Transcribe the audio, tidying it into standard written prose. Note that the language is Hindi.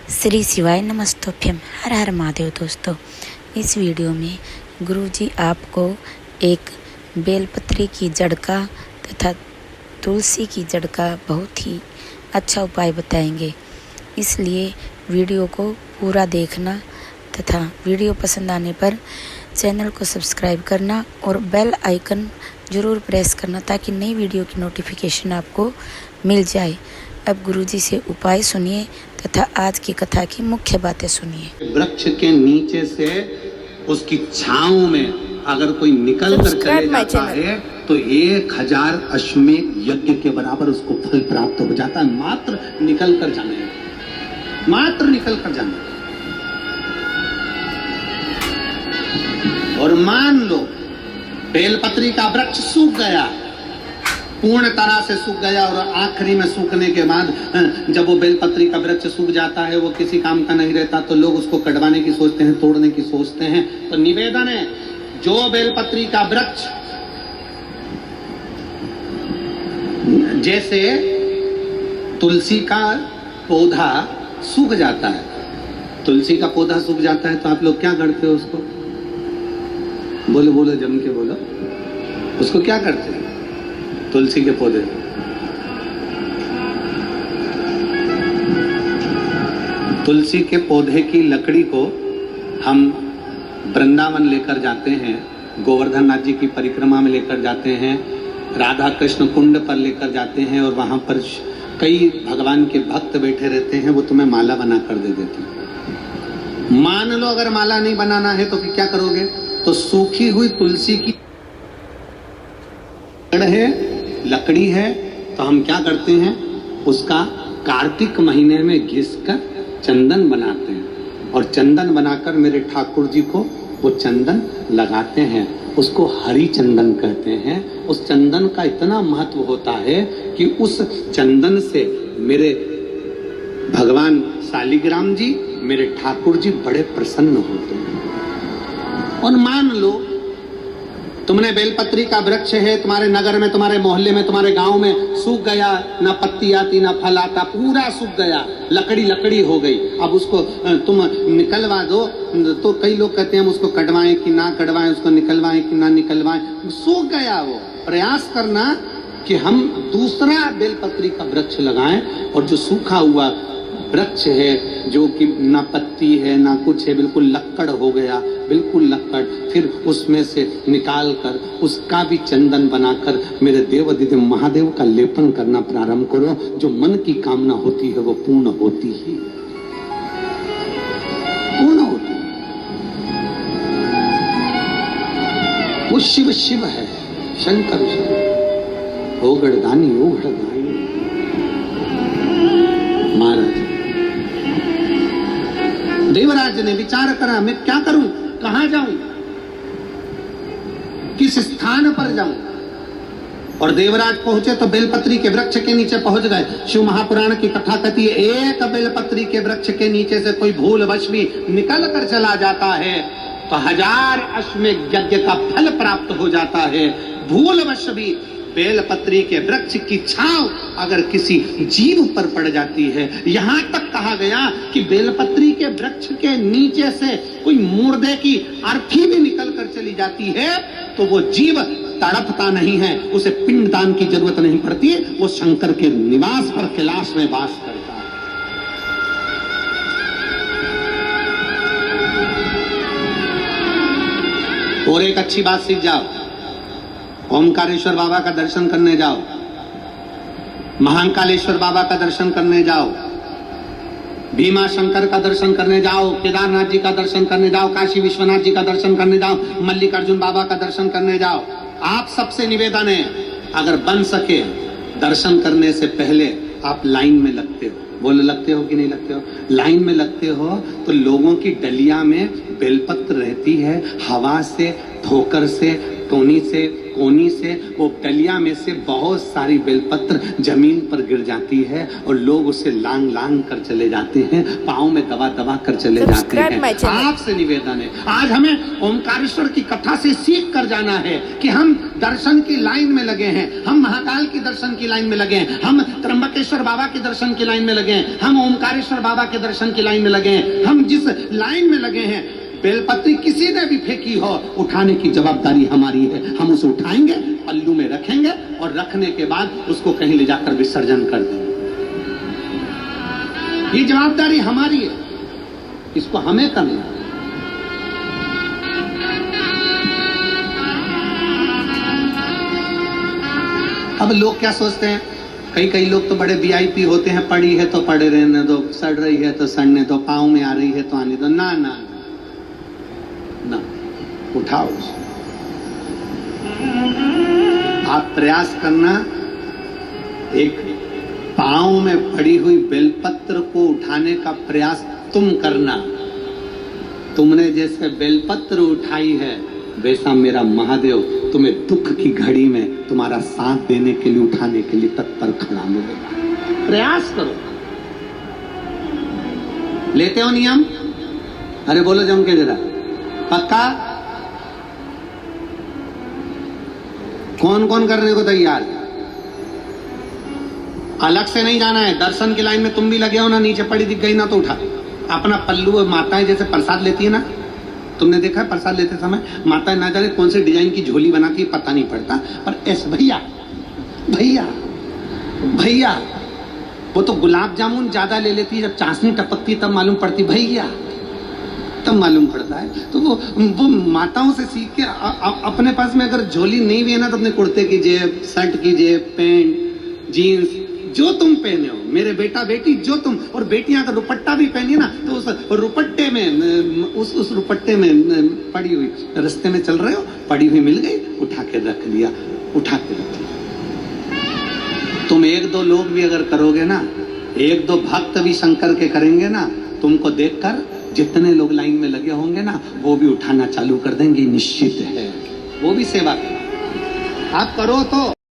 श्री शिवाय नमस्तोभ्यम। हर हर महादेव। दोस्तों, इस वीडियो में गुरुजी आपको एक बेलपत्री की जड़ का तथा तुलसी की जड़ का बहुत ही अच्छा उपाय बताएंगे, इसलिए वीडियो को पूरा देखना तथा वीडियो पसंद आने पर चैनल को सब्सक्राइब करना और बेल आइकन ज़रूर प्रेस करना ताकि नई वीडियो की नोटिफिकेशन आपको मिल जाए। अब गुरुजी से उपाय सुनिए तथा आज की कथा की मुख्य बातें सुनिए। वृक्ष के नीचे से उसकी छांव में अगर कोई निकल कर चले जाता है तो 1000 अश्वमेध यज्ञ के बराबर उसको फल प्राप्त हो जाता है। मात्र निकल कर जाने। और मान लो बेलपत्री का वृक्ष सूख गया, पूर्ण तरह से सूख गया, और आखिरी में सूखने के बाद जब वो बेलपत्री का वृक्ष सूख जाता है, वो किसी काम का नहीं रहता, तो लोग उसको कटवाने की सोचते हैं, तोड़ने की सोचते हैं। तो निवेदन है, जो बेलपत्री का वृक्ष जैसे तुलसी का पौधा सूख जाता है, तुलसी का पौधा सूख जाता है तो आप लोग क्या करते हो? उसको बोलो जम के बोलो, उसको क्या करते हैं? तुलसी के पौधे, तुलसी के पौधे की लकड़ी को हम वृंदावन लेकर जाते हैं, गोवर्धन नाथ जी की परिक्रमा में लेकर जाते हैं, राधा कृष्ण कुंड पर लेकर जाते हैं, और वहां पर कई भगवान के भक्त बैठे रहते हैं, वो तुम्हें माला बना कर दे देते हैं। मान लो अगर माला नहीं बनाना है तो फिर क्या करोगे? तो सूखी हुई तुलसी की लकड़ी है तो हम क्या करते हैं, उसका कार्तिक महीने में घिसकर चंदन बनाते हैं, और चंदन बनाकर मेरे ठाकुर जी को वो चंदन लगाते हैं, उसको हरि चंदन कहते हैं। उस चंदन का इतना महत्व होता है कि उस चंदन से मेरे भगवान शालिग्राम जी, मेरे ठाकुर जी बड़े प्रसन्न होते हैं। और मान लो तुमने बेलपत्री का वृक्ष है, तुम्हारे नगर में, तुम्हारे मोहल्ले में, तुम्हारे गांव में सूख गया, ना पत्ती आती ना फल आता, पूरा सूख गया, लकड़ी हो गई। अब उसको तुम निकलवा दो तो कई लोग कहते हैं हम उसको कटवाएं कि ना कटवाएं, उसको निकलवाएं कि ना निकलवाएं। सूख गया वो, प्रयास करना कि हम दूसरा बेलपत्री का वृक्ष लगाएं, और जो सूखा हुआ वृक्ष है जो कि ना पत्ती है ना कुछ है, बिल्कुल लक्कड़ हो गया, बिल्कुल लक्कड़, फिर उसमें से निकाल कर उसका भी चंदन बनाकर मेरे देव दीदी महादेव का लेपन करना प्रारंभ करो। जो मन की कामना होती है वो पूर्ण होती है। वो शिव है, शंकर ओगड़दानी महाराज। देवराज ने विचार करा, मैं क्या करूं, कहां जाऊं, किस स्थान पर जाऊं? और देवराज पहुंचे तो बेलपत्री के वृक्ष के नीचे पहुंच गए। शिव महापुराण की कथा कहती है, एक बेलपत्री के वृक्ष के नीचे से कोई भूलवश भी निकल कर चला जाता है तो 1000 अश्वमेध यज्ञ का फल प्राप्त हो जाता है। भूलवश भी बेलपत्री के वृक्ष की छांव अगर किसी जीव पर पड़ जाती है, यहां तक कहा गया कि बेलपत्री के वृक्ष के नीचे से कोई मुर्दे की अर्थी भी निकल कर चली जाती है तो वो जीव तड़पता नहीं है, उसे पिंडदान की जरूरत नहीं पड़ती, वो शंकर के निवास पर कैलाश में वास करता है। और एक अच्छी बात सीख जाओ, ओमकारेश्वर बाबा का दर्शन करने जाओ, महाकालेश्वर बाबा का दर्शन करने जाओ, भीमा शंकर का दर्शन करने जाओ, केदारनाथ जी का दर्शन करने जाओ, काशी विश्वनाथ जी का दर्शन करने जाओ, मल्लिकार्जुन बाबा का दर्शन करने जाओ। आप सबसे निवेदन है, अगर बन सके दर्शन करने से पहले आप लाइन में लगते हो। बोलो, लगते हो कि नहीं लगते हो? लाइन में लगते हो तो लोगों की डलिया में बेलपत्र रहती है, हवा से, ठोकर से, टोनी से कोनी से, वो डलिया में से बहुत सारी बेलपत्र जमीन पर गिर जाती है और लोग उसे लांग लांग कर चले जाते हैं, पाँव में दबा दबा कर चले जाते हैं। आपसे निवेदन है, आज हमें ओमकारेश्वर की कथा से सीख कर जाना है कि हम दर्शन की लाइन में लगे हैं, हम महाकाल की दर्शन की लाइन में लगे हैं, हम त्र्यंबकेश्वर बाबा के दर्शन की लाइन में लगे हैं, हम ओमकारेश्वर बाबा के दर्शन की लाइन में लगे हैं। हम जिस लाइन में लगे हैं, बेलपत्री किसी ने भी फेंकी हो, उठाने की जवाबदारी हमारी है। हम उसे उठाएंगे, पल्लू में रखेंगे और रखने के बाद उसको कहीं ले जाकर विसर्जन कर देंगे। ये जवाबदारी हमारी है, इसको हमें करना है। अब लोग क्या सोचते हैं, कई लोग तो बड़े वीआईपी होते हैं, पड़ी है तो पड़े रहने दो, सड़ रही है तो सड़ने दो, पाँव में आ रही है तो आने दो। ना ना ना, उठाओ। आप प्रयास करना, एक पाँव में पड़ी हुई बेलपत्र को उठाने का प्रयास तुम करना। तुमने जैसे बेलपत्र उठाई है, वैसा मेरा महादेव तुम्हें दुख की घड़ी में तुम्हारा साथ देने के लिए, उठाने के लिए तत्पर खड़ा मिलेगा। प्रयास करो। लेते हो नियम? अरे बोलो जम के जरा, पक्का? कौन कौन करने को तैयार? अलग से नहीं जाना है, दर्शन की लाइन में तुम भी लगे हो ना, नीचे पड़ी दिख गई ना तो उठा अपना पल्लू। माताएं जैसे प्रसाद लेती है ना, तुमने देखा है प्रसाद लेते समय माता ना जाने कौन से डिजाइन की झोली बनाती है, पता नहीं पड़ता, पर ऐसे भैया भैया भैया, वो तो गुलाब जामुन ज्यादा ले लेती है, जब चाशनी टपकती तब मालूम पड़ती भैया, तब मालूम पड़ता है। तो वो माताओं से सीख के अपने पास में अगर झोली नहीं भी है ना, तो अपने कुर्ते की जेब, शर्ट की जेब, पैंट, जीन्स, जो तुम पहने हो, मेरे बेटा बेटी जो तुम, और बेटियां अगर दुपट्टा भी पहनी ना, तो उस दुपट्टे में, उस दुपट्टे में पड़ी हुई, रास्ते में चल रहे हो, पड़ी हुई मिल गई, उठा के रख लिया, उठा के रख लिया। तुम एक दो लोग भी अगर करोगे ना, एक दो भक्त भी शंकर के करेंगे ना, तुमको देखकर जितने लोग लाइन में लगे होंगे ना, वो भी उठाना चालू कर देंगे, निश्चित है। वो भी सेवा करो, आप करो तो